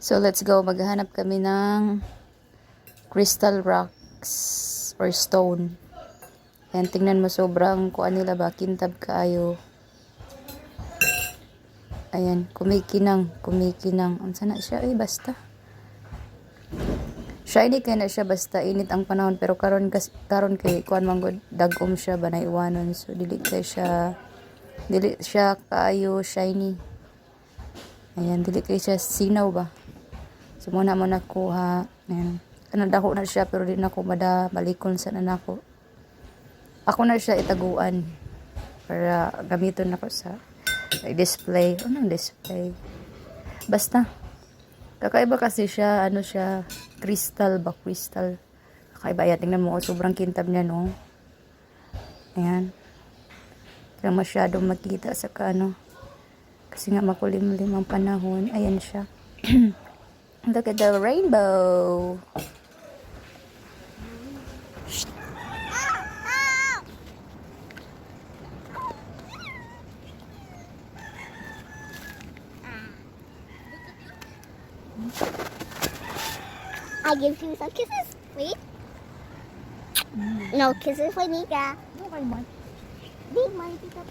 So, let's go. Maghahanap kami ng crystal rocks or stone. Ayan, tingnan mo, sobrang kuan nila ba, kintab kaayo. Ayan, kumikinang. Ang sana siya, basta. Shiny kay na siya, basta init ang panahon. Pero karon kay kuan manggod, dagom siya ba na iwanon. So, dili siya kaayo shiny. Ayan, dili kay siya sinaw ba. So, muna mo nakuha. Ayan. Dako na siya, pero di na ako balikon sa nanako. Ako na siya itaguan para gamiton ako sa display. Anong display? Basta. Kakaiba kasi siya, siya, crystal. Kakaiba. Ayan, tingnan mo, sobrang kintab niya, no? Ayan. Kaya masyadong makita sa kasi nga makulimlim ang panahon. Ayan siya. Look at the rainbow. I give you some kisses. Wait. No kisses for Nika. No, kay Mark. Big my pick up.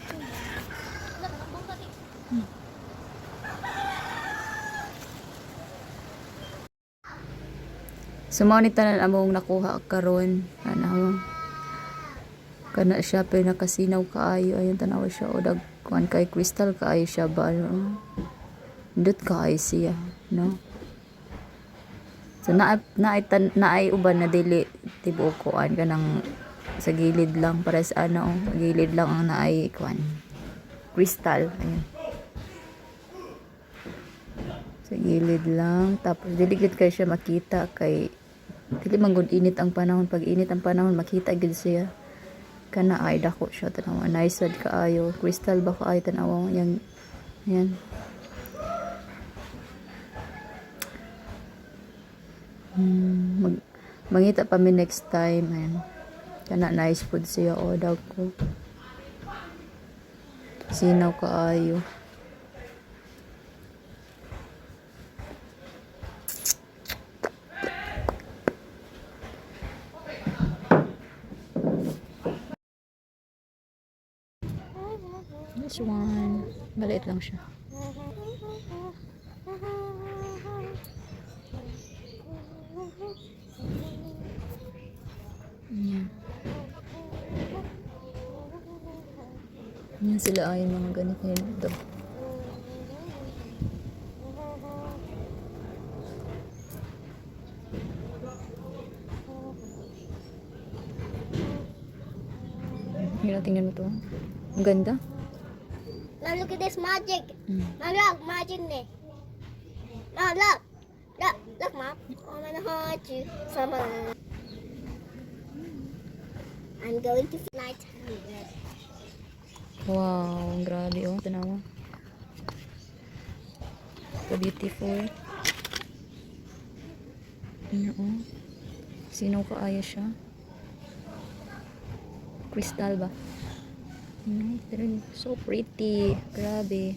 Sumanita na among nakuha karon. Kana siya pinakasinaw kaayo. Ayun, tanawa siya. O kuan kay crystal kaayo siya ba? Dut kaayo siya. No? So, naay uban na dili tibuok kuan ka ng sa gilid lang. Para sa gilid lang ang naay kuan. Crystal. Ayun. Sa gilid lang. Tapos, diligid kayo siya makita kay dili manggod init ang panahon. Pag init ang panahon, makita gid siya. Kana ay dako siya. Tanawa. Nice sad kaayo. Crystal ba kaayo tanawa. Yan. Mangita pa mi next time. Ayan. Kana nice food siya. O daw ko. Sinaw kaayo. This one. Maliit lang siya. Ayan. Yan sila ay mga ganito nito. Tingnan mo to. Ang ganda. Now look at this magic. Now look, magic ne. Now look. Look, Mom. I'm gonna hurt you. Someone. I'm going to fly to you. Wow, grabe oh. Tanawa. So beautiful. Ano oh. Sino kaaya siya? Crystal ba? So pretty. Grabe.